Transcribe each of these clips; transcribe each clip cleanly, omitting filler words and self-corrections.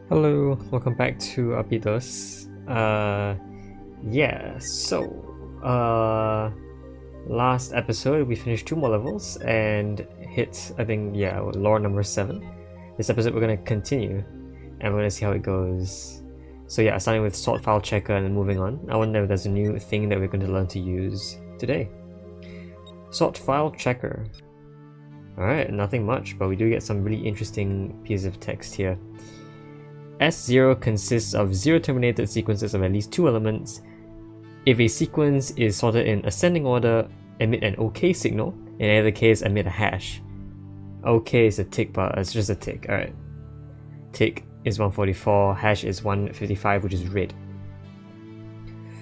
Hello, welcome back to ABI-DOS. Last episode we finished 2 more levels and hit, lore number 7. This episode we're gonna continue and we're gonna see how it goes. So yeah, starting with sort file checker and then moving on. I wonder if there's a new thing that we're going to learn to use today. Sort file checker. Alright, nothing much, but we do get some really interesting pieces of text here. S0 consists of 0 terminated sequences of at least 2 elements. If a sequence is sorted in ascending order, emit an OK signal. In either case, emit a hash. OK is a tick bar, it's just a tick, alright. Tick is 144, hash is 155, which is red.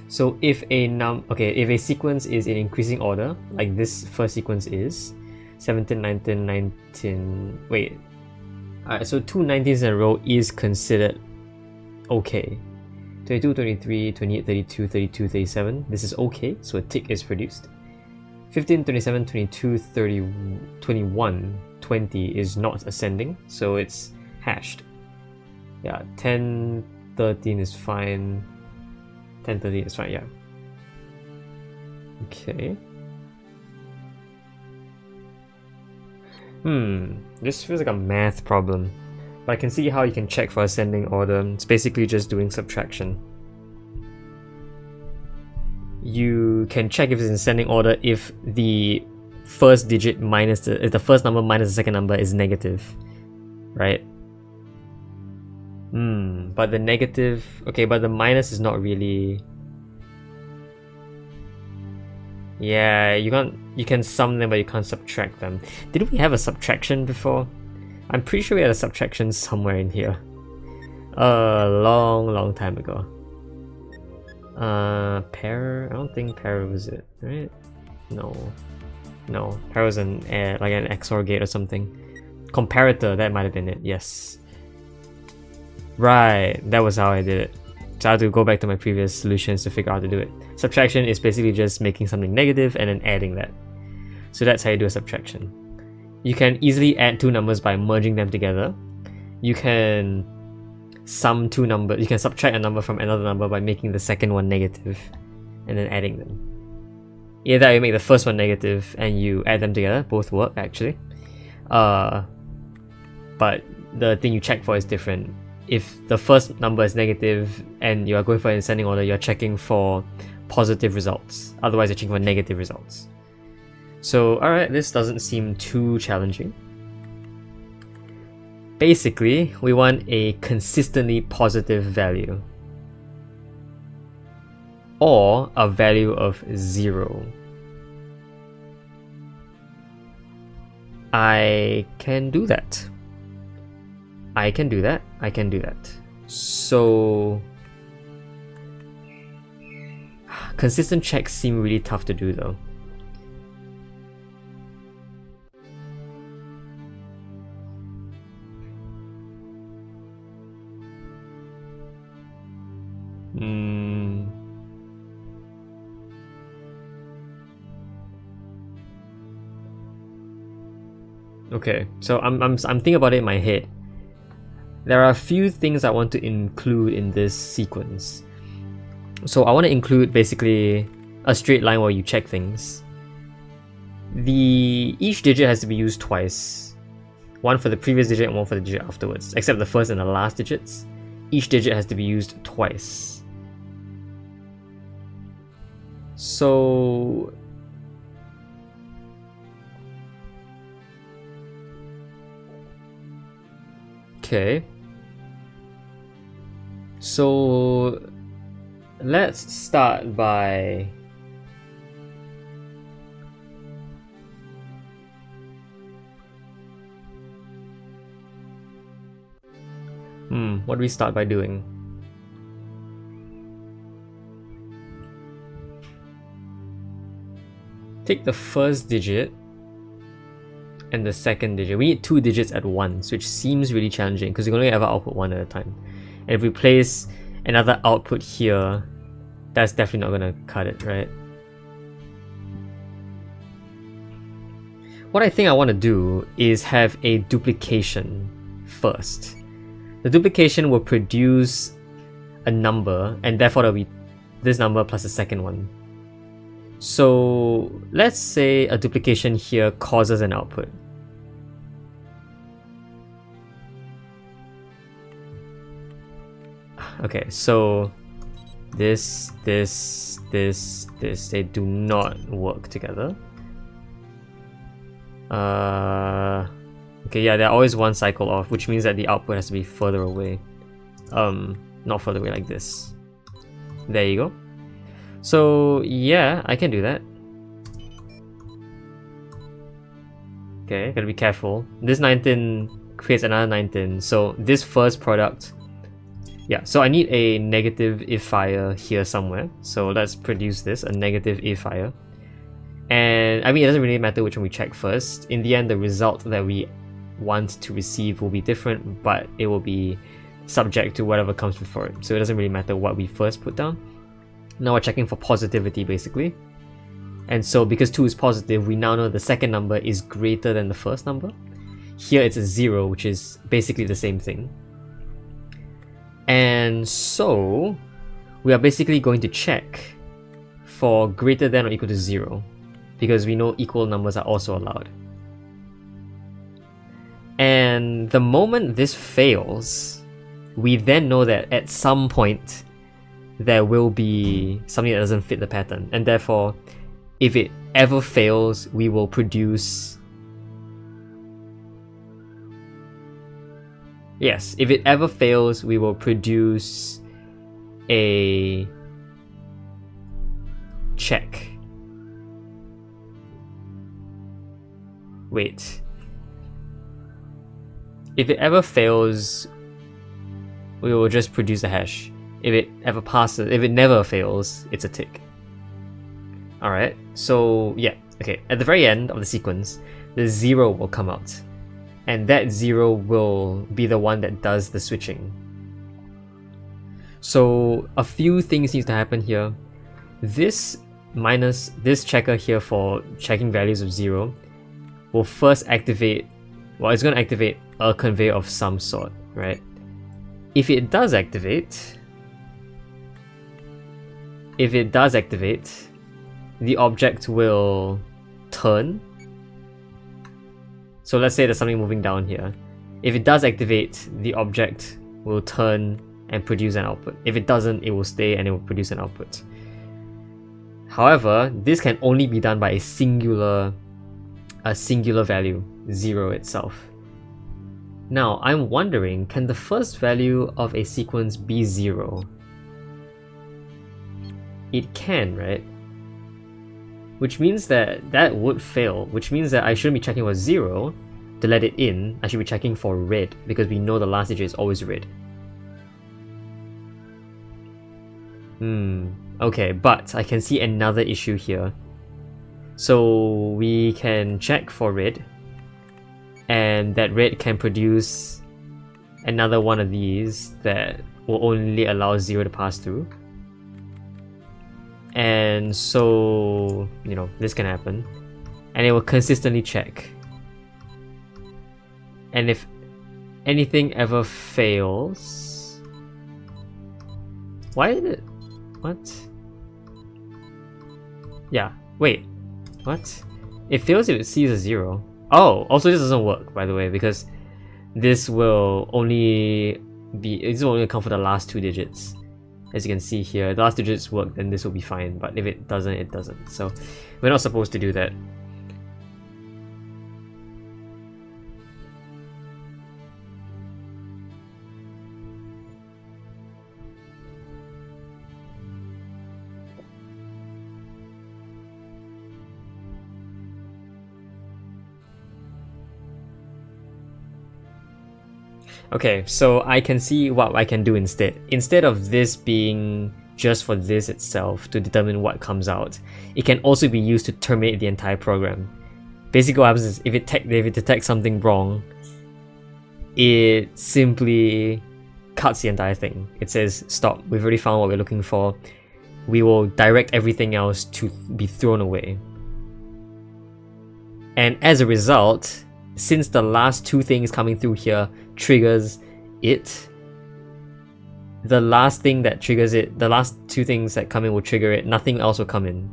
So if a sequence is in increasing order, like this first sequence is 17, 19, 19, wait. Alright, so 2 19s in a row is considered okay. 22, 23, 28, 32, 32, 37. This is okay, so a tick is produced. 15, 27, 22, 30, 21, 20 is not ascending, so it's hashed. Yeah, 10, 13 is fine. 10, 13 is fine, yeah. Okay. This feels like a math problem, but I can see how you can check for ascending order. It's basically just doing subtraction. You can check if it's in ascending order if the first digit minus if the first number minus the second number is negative, right? But the negative, okay, but the minus is not really. Yeah, you can sum them, but you can't subtract them. Did we have a subtraction before? I'm pretty sure we had a subtraction somewhere in here. A long time ago. Pair? I don't think pair was it, right? No. Pair was like an XOR gate or something. Comparator, that might have been it, yes. Right, that was how I did it. So I had to go back to my previous solutions to figure out how to do it. Subtraction is basically just making something negative and then adding that. So that's how you do a subtraction. You can easily add 2 numbers by merging them together. You can sum 2 numbers. You can subtract a number from another number by making the second one negative and then adding them. Either you make the first one negative and you add them together. Both work actually. But the thing you check for is different. If the first number is negative and you are going for an ascending order, you're checking for positive results. Otherwise, you're checking for negative results. So, alright, this doesn't seem too challenging. Basically, we want a consistently positive value. Or a value of 0. I can do that. So consistent checks seem really tough to do though. Okay, so I'm thinking about it in my head. There are a few things I want to include in this sequence. So I want to include basically a straight line where you check things. Each digit has to be used twice. One for the previous digit and one for the digit afterwards. Except the first and the last digits. Each digit has to be used twice. So okay. So let's start by what do we start by doing? Take the first digit and the second digit. We need 2 digits at once, which seems really challenging because we can only ever output 1 at a time. And if we place another output here, that's definitely not gonna cut it, right? What I think I want to do is have a duplication first. the duplication will produce a number, and therefore there'll be this number plus the second one. So let's say a duplication here causes an output. Okay, so this, they do not work together. Okay, yeah, they're always one cycle off, which means that the output has to be further away. Not further away like this. There you go. So yeah, I can do that. Okay, gotta be careful. This 19 creates another 19. So this first product, yeah, so I need a negative if-fire here somewhere. So let's produce this, a negative if-fire. And I mean, it doesn't really matter which one we check first. In the end, the result that we want to receive will be different, but it will be subject to whatever comes before it. So it doesn't really matter what we first put down. Now we're checking for positivity basically. And so because 2 is positive, we now know the second number is greater than the first number. Here it's a 0, which is basically the same thing. And so we are basically going to check for greater than or equal to 0, because we know equal numbers are also allowed. And the moment this fails, we then know that at some point there will be something that doesn't fit the pattern, and therefore if it ever fails, we will produce... Yes, if it ever fails, we will produce a check. Wait. If it ever fails, we will just produce a hash. If it ever passes, if it never fails, it's a tick. Alright, so yeah, okay. At the very end of the sequence, the 0 will come out. And that 0 will be the one that does the switching. So a few things need to happen here. This minus this checker here for checking values of 0 will first activate, well, it's going to activate a conveyor of some sort, right? If it does activate, the object will turn. So let's say there's something moving down here. If it does activate, the object will turn and produce an output. If it doesn't, it will stay and it will produce an output. However, this can only be done by a singular value, 0 itself. Now, I'm wondering, can the first value of a sequence be 0? It can, right? Which means that that would fail, which means that I shouldn't be checking for 0 to let it in. I should be checking for red, because we know the last digit is always red. Okay, but I can see another issue here. So we can check for red, and that red can produce another one of these that will only allow 0 to pass through. And so, you know, this can happen. And it will consistently check. And if anything ever fails... Why did it... What? Yeah, wait. What? It fails if it sees a 0. Oh, also this doesn't work, by the way, because this will only account for the last 2 digits. As you can see here, the last digits work, then this will be fine, but if it doesn't, it doesn't. So we're not supposed to do that. Okay, so I can see what I can do instead. Instead of this being just for this itself to determine what comes out, it can also be used to terminate the entire program. Basically what happens is if it detects something wrong, it simply cuts the entire thing. It says, stop, we've already found what we're looking for. We will direct everything else to be thrown away. And as a result, since the last 2 things coming through here triggers it, the last thing that triggers it, the last two things that come in will trigger it, nothing else will come in.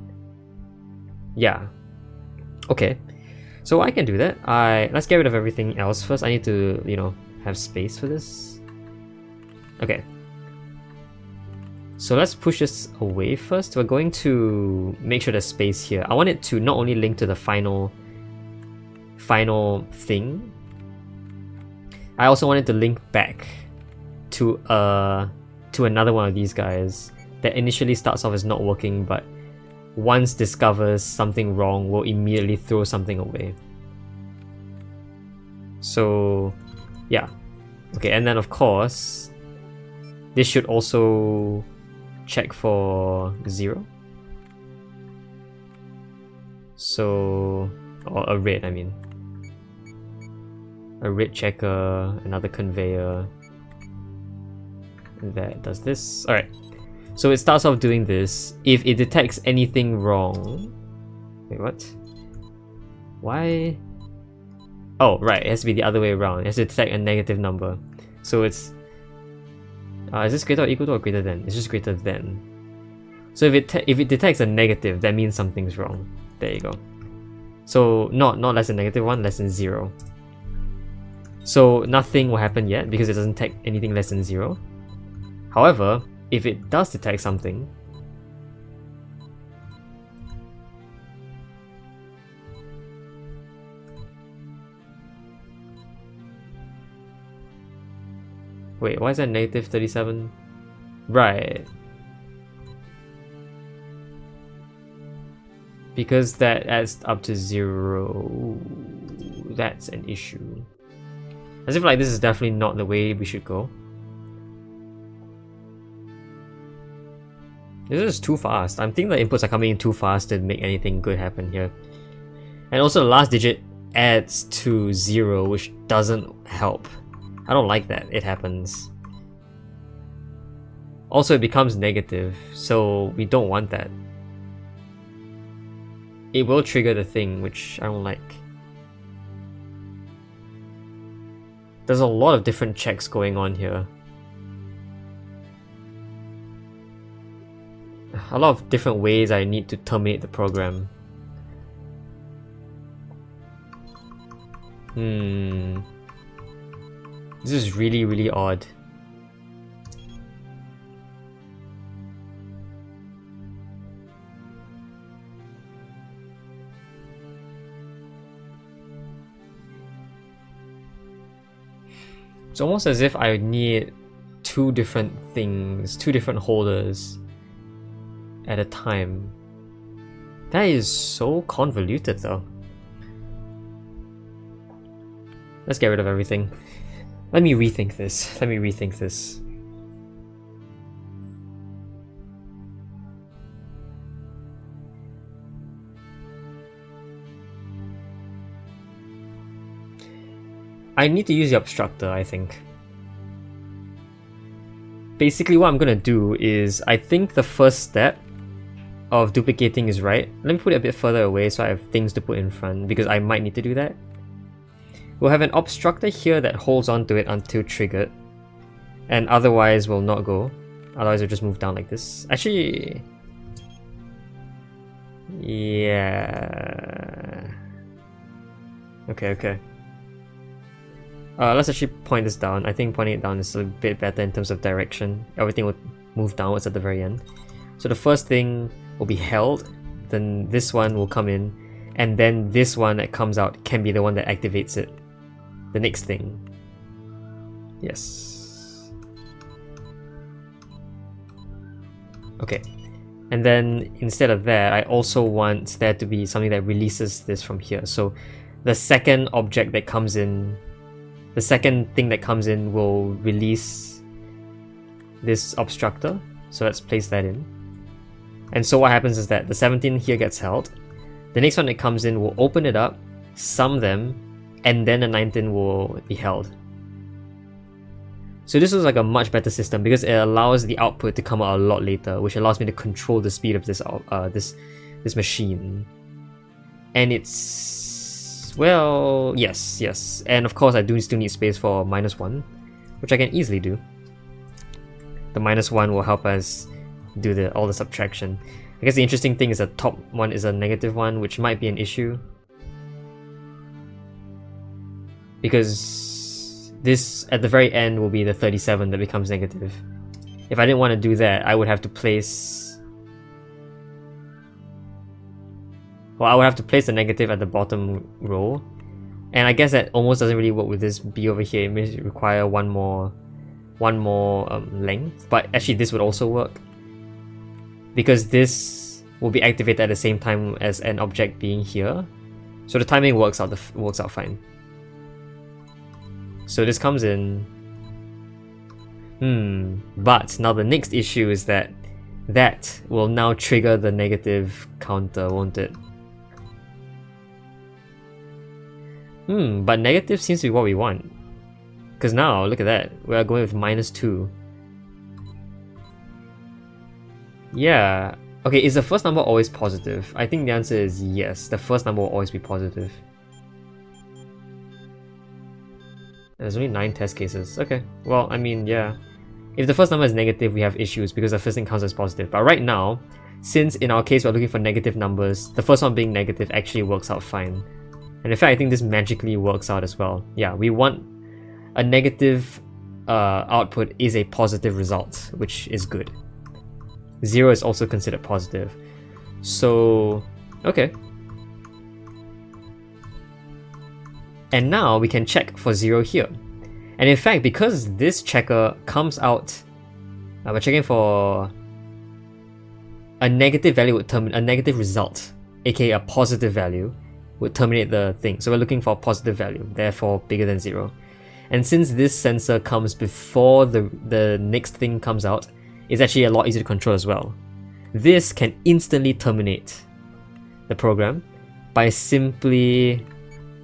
Yeah. Okay. So I can do that. Let's get rid of everything else first. I need to, you know, have space for this. Okay. So let's push this away first. We're going to make sure there's space here. I want it to not only link to the final thing, I also want it to link back to another one of these guys that initially starts off as not working, but once discovers something wrong will immediately throw something away. So yeah. Okay, and then of course this should also check for 0. So, or a red, I mean. A red checker, another conveyor that does this. Alright. So it starts off doing this. If it detects anything wrong... Wait, what? Why? Oh, right, it has to be the other way around. It has to detect a negative number. So it's... is this greater or equal to or greater than? It's just greater than. So if it detects a negative, that means something's wrong. There you go. So not less than negative 1, less than 0. So nothing will happen yet because it doesn't detect anything less than 0. However, if it does detect something, wait, why is that negative 37? Right. Because that adds up to 0. That's an issue. As if like this is definitely not the way we should go. This is too fast. I'm thinking the inputs are coming in too fast to make anything good happen here. And also the last digit adds to 0, which doesn't help. I don't like that it happens. Also, it becomes negative, so we don't want that. It will trigger the thing, which I don't like. There's a lot of different checks going on here. A lot of different ways I need to terminate the program. This is really, really odd. It's almost as if I need two different things, two different holders at a time. That is so convoluted though. Let's get rid of everything. Let me rethink this. I need to use the obstructor, I think. Basically what I'm gonna do is, I think the first step of duplicating is right. Let me put it a bit further away so I have things to put in front, because I might need to do that. We'll have an obstructor here that holds on to it until triggered, and otherwise will not go. Otherwise it'll just move down like this. Actually... yeah... Okay. Let's actually point this down. I think pointing it down is a bit better in terms of direction. Everything will move downwards at the very end. So the first thing will be held, then this one will come in, and then this one that comes out can be the one that activates it. The next thing. Yes. Okay. And then instead of that, I also want there to be something that releases this from here. So the second object that comes in, the second thing that comes in will release this obstructor. So let's place that in. And so what happens is that the 17 here gets held. The next one that comes in will open it up, sum them, and then the 19 will be held. So this is like a much better system because it allows the output to come out a lot later, which allows me to control the speed of this this machine. And it's... well, yes. And of course I do still need space for -1, which I can easily do. The -1 will help us do all the subtraction. I guess the interesting thing is the top one is a -1, which might be an issue. Because this, at the very end, will be the 37 that becomes negative. If I didn't want to do that, I would have to place... Well, I would have to place the negative at the bottom row. And I guess that almost doesn't really work with this B over here. It may require one more length. But actually this would also work, because this will be activated at the same time as an object being here. So the timing works out fine. So this comes in. But now the next issue is that will now trigger the negative counter, won't it? But negative seems to be what we want. Because now, look at that, we are going with -2. Yeah. Okay, is the first number always positive? I think the answer is yes. The first number will always be positive. There's only 9 test cases. Okay, well, I mean, yeah. If the first number is negative, we have issues because the first thing counts as positive. But right now, since in our case we're looking for negative numbers, the first one being negative actually works out fine. And in fact, I think this magically works out as well. Yeah, we want a negative output is a positive result, which is good. 0 is also considered positive. So, okay. And now we can check for 0 here. And in fact, because this checker comes out, we're checking for a negative value would terminate a negative result, aka a positive value, would terminate the thing. So we're looking for a positive value, therefore bigger than 0. And since this sensor comes before the next thing comes out, it's actually a lot easier to control as well. This can instantly terminate the program by simply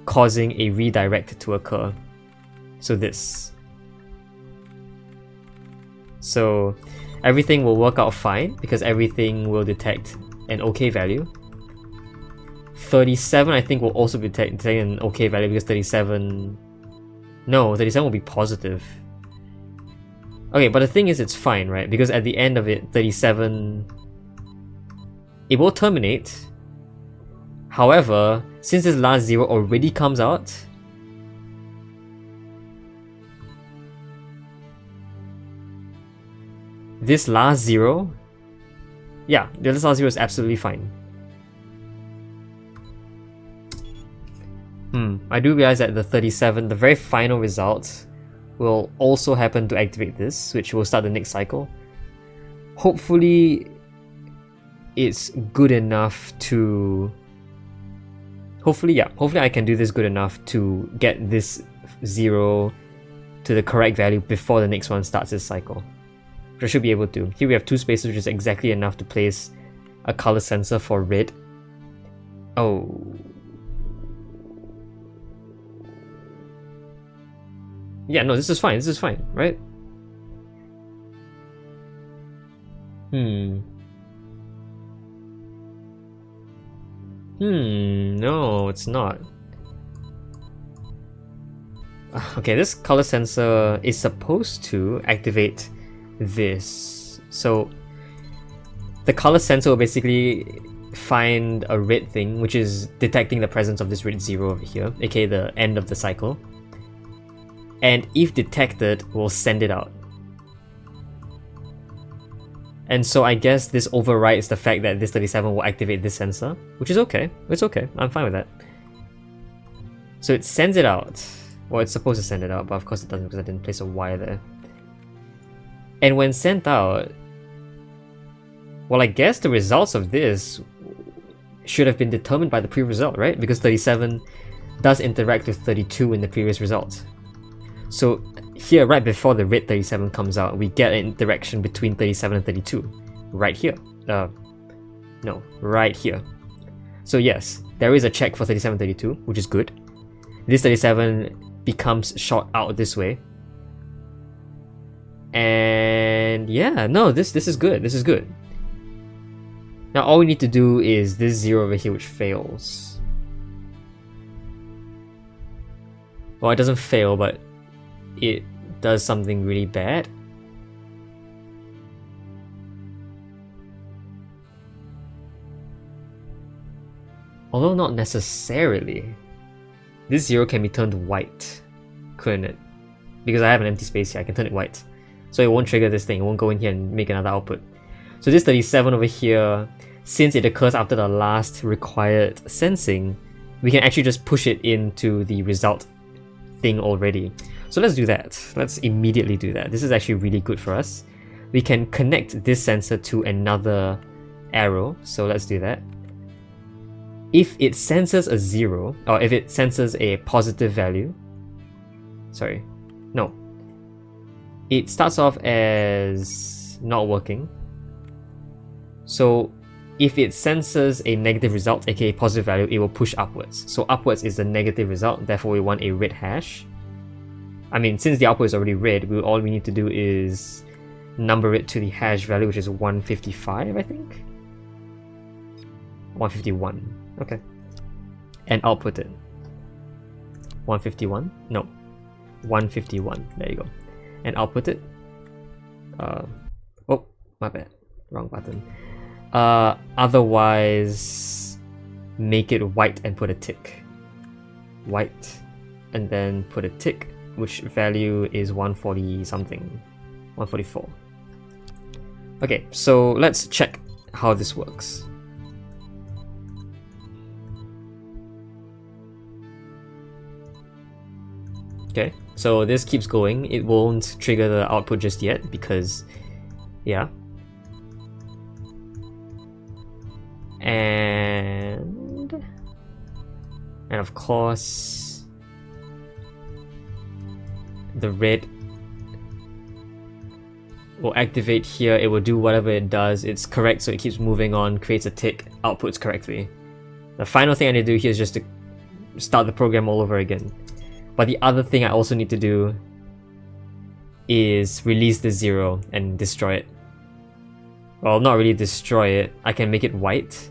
causing a redirect to occur. So this. So everything will work out fine because everything will detect an OK value. 37 I think will also be detecting an OK value because 37 will be positive. Okay, but the thing is it's fine, right? Because at the end of it, 37, it will terminate. However, since this last 0 already comes out, this last 0, yeah, this last 0 is absolutely fine. I do realize that the 37, the very final result, will also happen to activate this, which will start the next cycle. Hopefully, it's good enough to... Hopefully I can do this good enough to get this 0 to the correct value before the next one starts this cycle. Which I should be able to. Here we have 2 spaces, which is exactly enough to place a color sensor for red. Oh... Yeah, no, this is fine, right? No, it's not. Okay, this color sensor is supposed to activate this. So, the color sensor will basically find a red thing, which is detecting the presence of this red 0 over here, aka the end of the cycle. And if detected, we'll send it out. And so I guess this overrides the fact that this 37 will activate this sensor, which is okay. It's okay. I'm fine with that. So it sends it out. Well, it's supposed to send it out, but of course it doesn't because I didn't place a wire there. And when sent out, well, I guess the results of this should have been determined by the previous result, right? Because 37 does interact with 32 in the previous result. So here, right before the red 37 comes out, we get an interaction between 37 and 32. Right here. No, right here. So yes, there is a check for 37 and 32, which is good. This 37 becomes shot out this way. And yeah, no, this is good. This is good. Now all we need to do is this 0 over here, which fails. Well, it doesn't fail, but it does something really bad. Although not necessarily. This 0 can be turned white, couldn't it? Because I have an empty space here, I can turn it white. So it won't trigger this thing, it won't go in here and make another output. So this 37 over here, since it occurs after the last required sensing, we can actually just push it into the result thing already. So let's do that. Let's immediately do that. This is actually really good for us. We can connect this sensor to another arrow, so let's do that. If it senses a 0, or if it senses a positive value, sorry, no. It starts off as not working. So if it senses a negative result, aka positive value, it will push upwards. So upwards is the negative result, therefore we want a red hash. I mean, since the output is already red, all we need to do is number it to the hash value, which is 155, I think? 151. Okay. And output it. 151? No. 151. There you go. And output it. Oh, my bad. Wrong button. Otherwise, make it white and put a tick. White. And then put a tick, which value is 140 something. 144. Okay, so let's check how this works. Okay, so this keeps going. It won't trigger the output just yet because, yeah. And of course, the red will activate here. It will do whatever it does. It's correct, so it keeps moving on, creates a tick, outputs correctly. The final thing I need to do here is just to start the program all over again. But the other thing I also need to do is release the 0 and destroy it. Well, not really destroy it. I can make it white,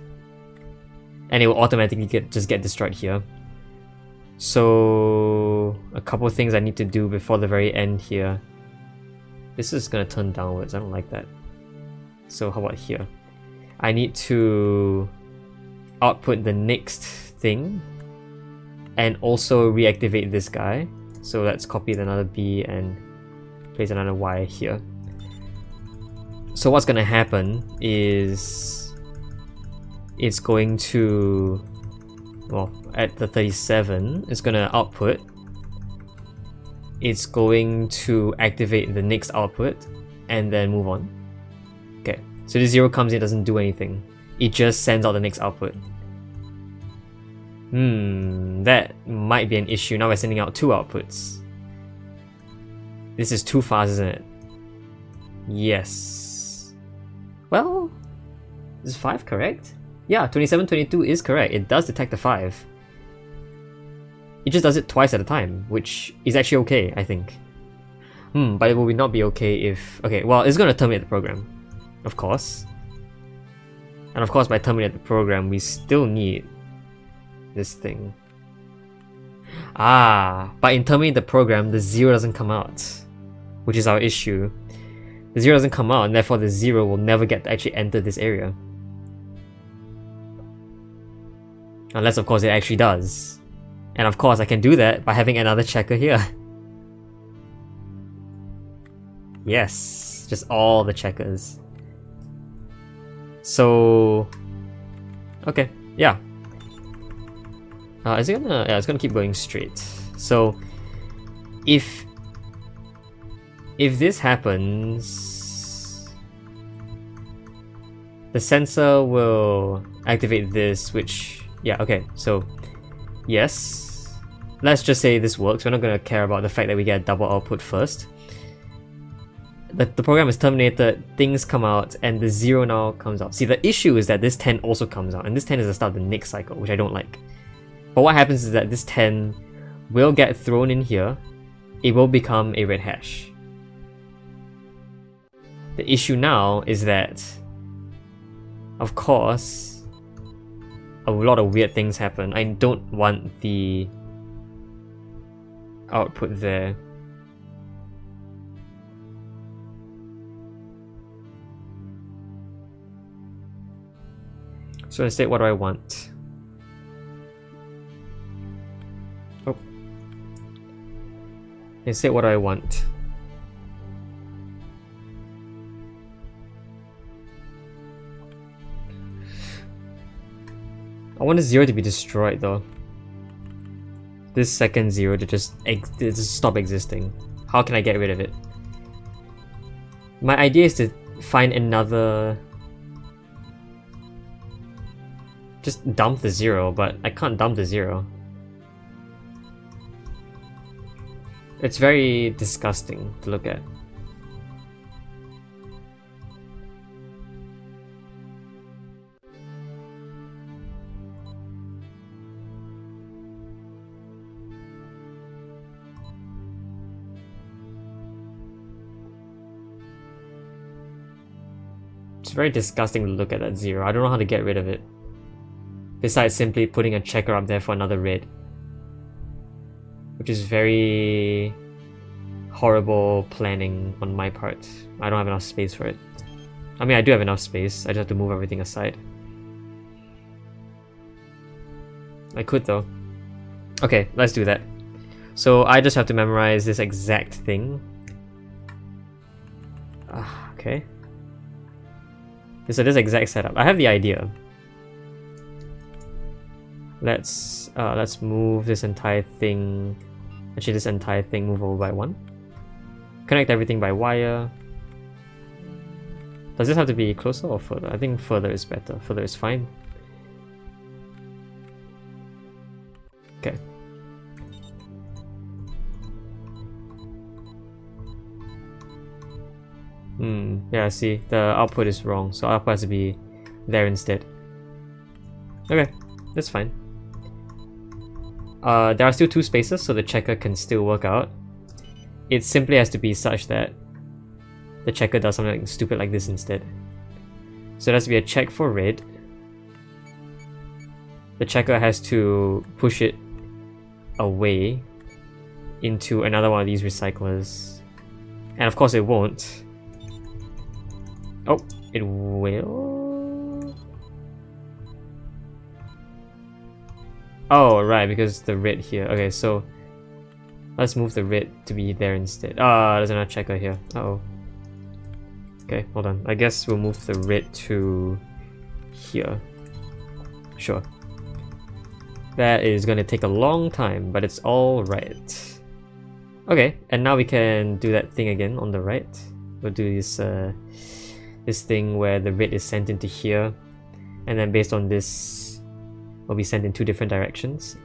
and it will automatically just get destroyed here. So a couple of things I need to do before the very end here. This is gonna turn downwards. I don't like that. So how about here? I need to output the next thing and also reactivate this guy. So let's copy another B and place another Y here. So what's gonna happen is it's going to, well, at the 37, it's gonna output. It's going to activate the next output and then move on. Okay, so the 0 comes in, doesn't do anything. It just sends out the next output. That might be an issue. Now we're sending out 2 outputs. This is too fast, isn't it? Yes. Well, is 5 correct? Yeah, 2722 is correct. It does detect the 5. It just does it twice at a time, which is actually okay, I think. But it will not be okay if... Okay, well, it's gonna terminate the program, of course. And of course, by terminate the program, we still need this thing. But in terminating the program, the 0 doesn't come out, which is our issue. The 0 doesn't come out, and therefore the 0 will never get to actually enter this area. Unless, of course, it actually does. And of course, I can do that by having another checker here. Yes, just all the checkers. So, okay, yeah. Is it gonna? Yeah, it's gonna keep going straight. So, if this happens, the sensor will activate this, which, yeah, okay, so, yes. Let's just say this works. We're not gonna care about the fact that we get a double output first. The program is terminated, things come out, and the 0 now comes out. See, the issue is that this 10 also comes out, and this 10 is the start of the next cycle, which I don't like. But what happens is that this 10 will get thrown in here, it will become a red hash. The issue now is that, of course, a lot of weird things happen. I don't want the output there. So instead, what do I want? I say what I want. I want a 0 to be destroyed though. This second 0 to just stop existing. How can I get rid of it? My idea is to find another... Just dump the 0, but I can't dump the 0. It's very disgusting to look at. It's very disgusting to look at that 0. I don't know how to get rid of it. Besides simply putting a checker up there for another red. Which is very horrible planning on my part. I don't have enough space for it. I mean, I do have enough space. I just have to move everything aside. I could though. Okay, let's do that. So I just have to memorize this exact thing. Okay. So this exact setup. I have the idea. Let's move this entire thing. Actually, this entire thing move over by 1. Connect everything by wire. Does this have to be closer or further? I think further is better. Further is fine. Okay. Yeah, see, the output is wrong, so output has to be there instead. Okay, that's fine. There are still 2 spaces, so the checker can still work out. It simply has to be such that the checker does something like stupid like this instead. So it has to be a check for red. The checker has to push it away into another one of these recyclers. And of course it won't. Oh, it will? Oh, right, because the red here. Okay, so let's move the red to be there instead. There's another checker here. Uh-oh. Okay, hold on. I guess we'll move the red to here. Sure. That is going to take a long time, but it's alright. Okay, and now we can do that thing again on the right. We'll do this this thing where the red is sent into here, and then based on this, will be sent in 2 different directions.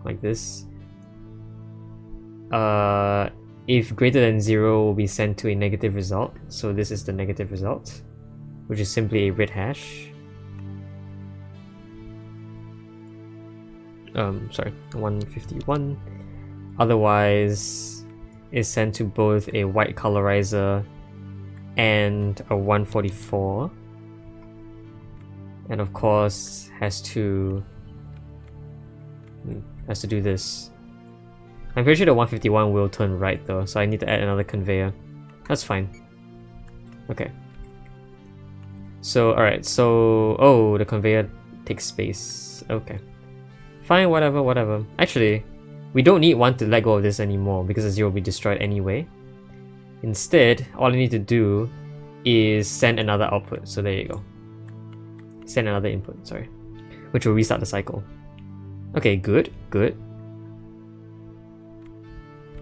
Like this. If greater than 0 will be sent to a negative result. So this is the negative result, which is simply a red hash. Sorry, 151. Otherwise, is sent to both a white colorizer and a 144. And of course, has to do this. I'm pretty sure the 151 will turn right though, so I need to add another conveyor. That's fine. Okay. So, alright, so... Oh, the conveyor takes space. Okay. Fine, whatever. Actually, we don't need 1 to let go of this anymore because the 0 will be destroyed anyway. Instead, all I need to do is send another output. So there you go. Send another input, sorry. Which will restart the cycle. Okay, good.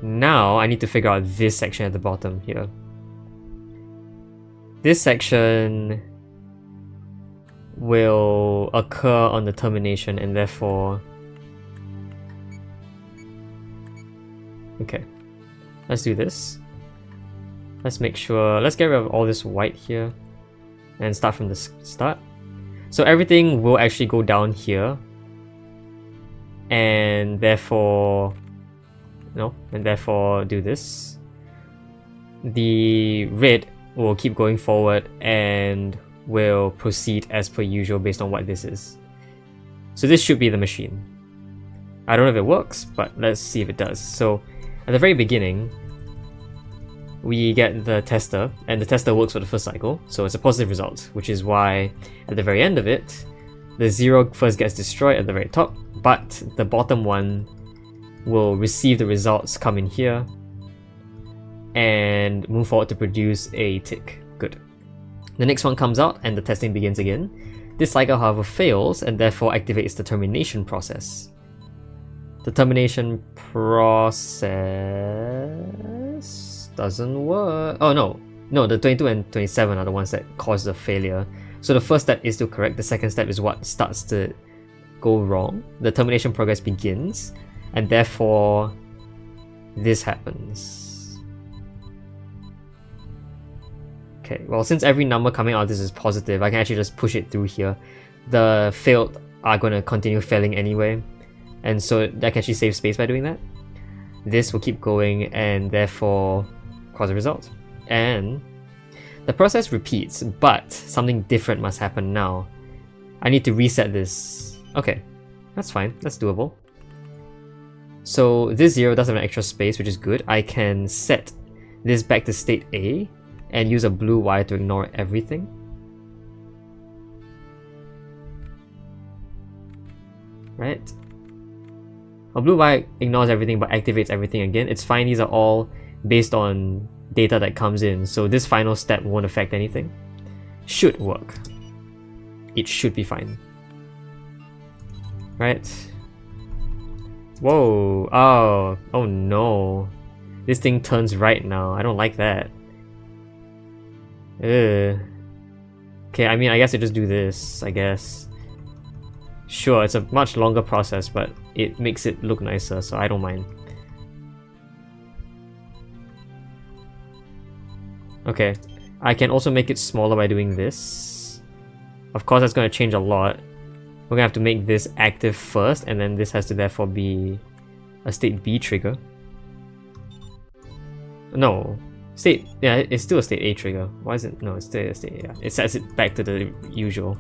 Now I need to figure out this section at the bottom here. This section will occur on the termination and therefore... Okay, let's do this. Let's make sure, let's get rid of all this white here and start from the start. So everything will actually go down here and therefore do this. The red will keep going forward and will proceed as per usual based on what this is. So this should be the machine. I don't know if it works, but let's see if it does. So at the very beginning, we get the tester, and the tester works for the first cycle, so it's a positive result, which is why at the very end of it, the 0 first gets destroyed at the very top, but the bottom one will receive the results, come in here, and move forward to produce a tick. Good. The next one comes out and the testing begins again. This cycle, however, fails and therefore activates the termination process. The termination process doesn't work. Oh no, the 22 and 27 are the ones that cause the failure. So the first step is to correct, the second step is what starts to go wrong. The termination progress begins, and therefore this happens. Okay, well, since every number coming out of this is positive, I can actually just push it through here. The failed are going to continue failing anyway, and so that can actually save space by doing that. This will keep going and therefore cause a result. And the process repeats, but something different must happen now. I need to reset this. Okay, that's fine, that's doable. So this 0 does have an extra space, which is good. I can set this back to state A and use a blue wire to ignore everything. Right? A blue wire ignores everything but activates everything again. It's fine, these are all based on data that comes in, so this final step won't affect anything. Should work. It should be fine. Right? Whoa, oh no. This thing turns right now. I don't like that. Ugh. Okay, I mean, I guess I just do this, I guess. Sure, it's a much longer process, but it makes it look nicer, so I don't mind. Okay, I can also make it smaller by doing this. Of course, that's going to change a lot. We're going to have to make this active first, and then this has to therefore be a state B trigger. No, yeah, it's still a state A trigger. Why is it? No, it's still a state A. Yeah. It sets it back to the usual.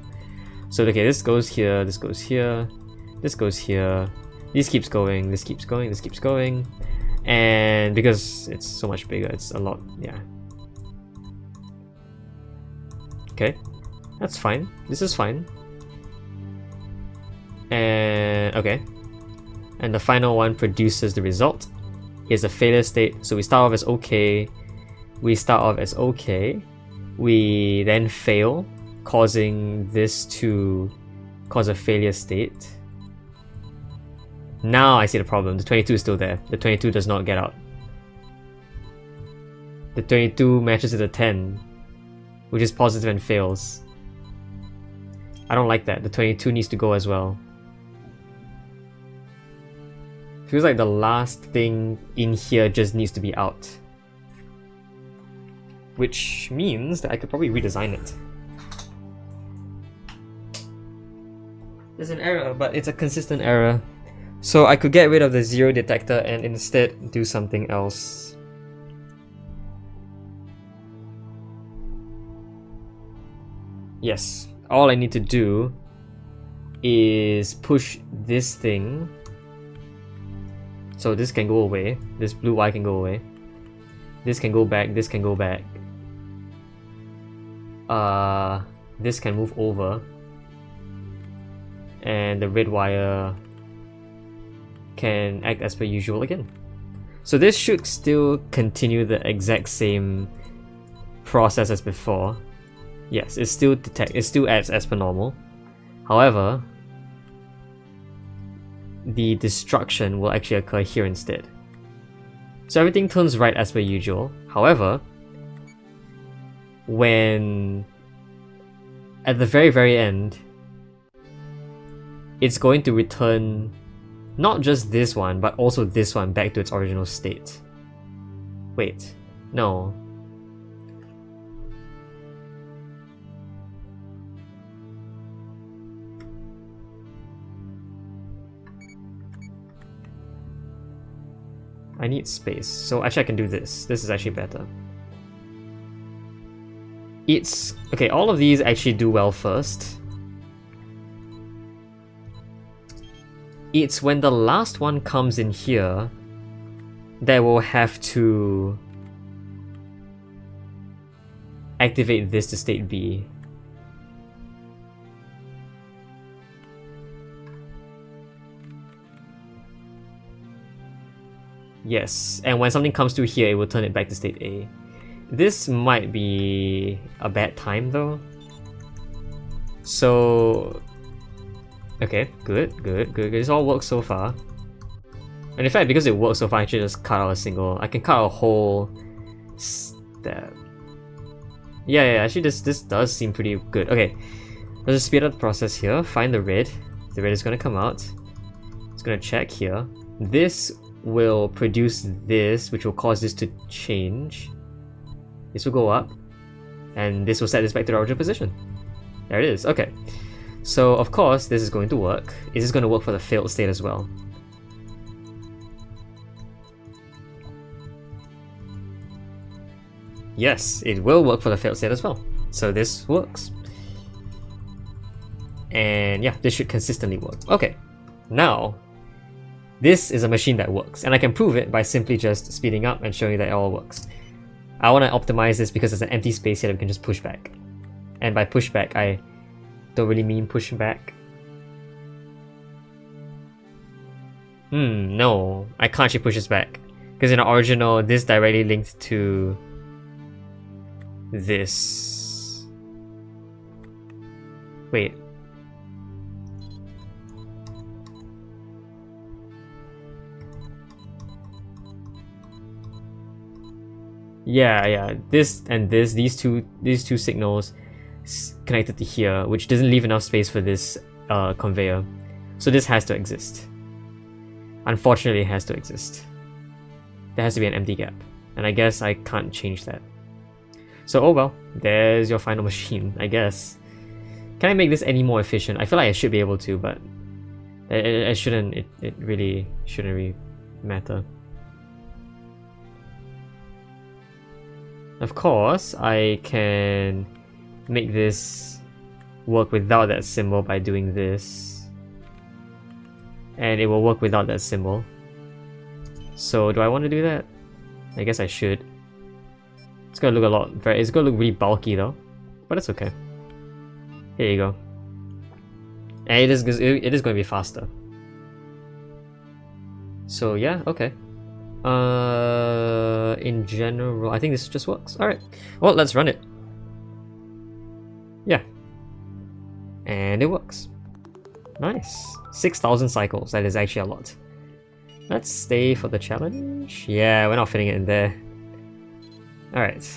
So okay, this goes here, this goes here, this goes here. This keeps going, this keeps going, this keeps going. And because it's so much bigger, it's a lot, yeah. Okay, that's fine. This is fine. And okay. And the final one produces the result. Here's a failure state. So we start off as okay. We start off as okay. We then fail, causing this to cause a failure state. Now I see the problem. The 22 is still there. The 22 does not get out. The 22 matches to the 10, which is positive and fails. I don't like that. The 22 needs to go as well. Feels like the last thing in here just needs to be out. Which means that I could probably redesign it. There's an error, but it's a consistent error. So I could get rid of the 0 detector and instead do something else. Yes, all I need to do is push this thing. So this can go away, this blue Y can go away. This can go back, this can go back. This can move over. And the red wire can act as per usual again. So this should still continue the exact same process as before. Yes, it still acts as per normal. However, the destruction will actually occur here instead. So everything turns right as per usual. However, when at the very end, it's going to return not just this one, but also this one back to its original state. Wait, no. I need space, so actually I can do this. This is actually better. It's... okay, all of these actually do well first. It's when the last one comes in here that we'll have to activate this to state B. Yes, and when something comes through here, it will turn it back to state A. This might be a bad time though. So, okay, good. This all works so far. And in fact, because it works so far, I should just cut out a single. I can cut out a whole step. Yeah, actually this does seem pretty good. Okay, let's just speed up the process here. Find the red. The red is gonna come out. It's gonna check here. This will produce this, which will cause this to change. This will go up, and this will set this back to the original position. There it is. Okay, so of course this is going to work. Is this going to work for the failed state as well? Yes, it will work for the failed state as well. So this works. And yeah, this should consistently work. Okay, now this is a machine that works, and I can prove it by simply just speeding up and showing that it all works. I want to optimize this because there's an empty space here that we can just push back. And by push back, I don't really mean push back. No, I can't actually push this back. Because in the original, this directly linked to this. Wait. Yeah, this and this, these two signals connected to here, which doesn't leave enough space for this conveyor. So this has to exist. Unfortunately, it has to exist. There has to be an empty gap, and I guess I can't change that. So oh well, there's your final machine, I guess. Can I make this any more efficient? I feel like I should be able to, but it shouldn't. It really shouldn't really matter. Of course, I can make this work without that symbol by doing this. And it will work without that symbol. So do I want to do that? I guess I should. It's gonna look it's gonna look really bulky though. But it's okay. Here you go. And it is going to be faster. So yeah, okay. In general, I think this just works. Alright, well, let's run it. Yeah. And it works. Nice. 6,000 cycles, that is actually a lot. Let's stay for the challenge. Yeah, we're not fitting it in there. Alright.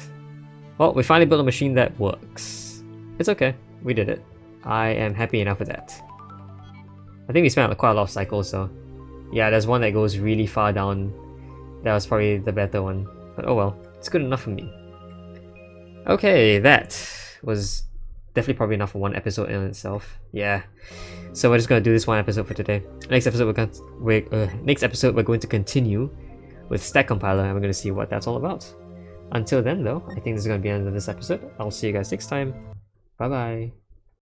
Well, we finally built a machine that works. It's okay, we did it. I am happy enough with that. I think we spent quite a lot of cycles, so yeah, there's one that goes really far down. That was probably the better one, but oh well, it's good enough for me. Okay, that was definitely probably enough for one episode in itself. Yeah, so we're just gonna do this one episode for today. Next episode we're going to continue with Stack Compiler, and we're gonna see what that's all about. Until then, though, I think this is gonna be the end of this episode. I'll see you guys next time. Bye bye.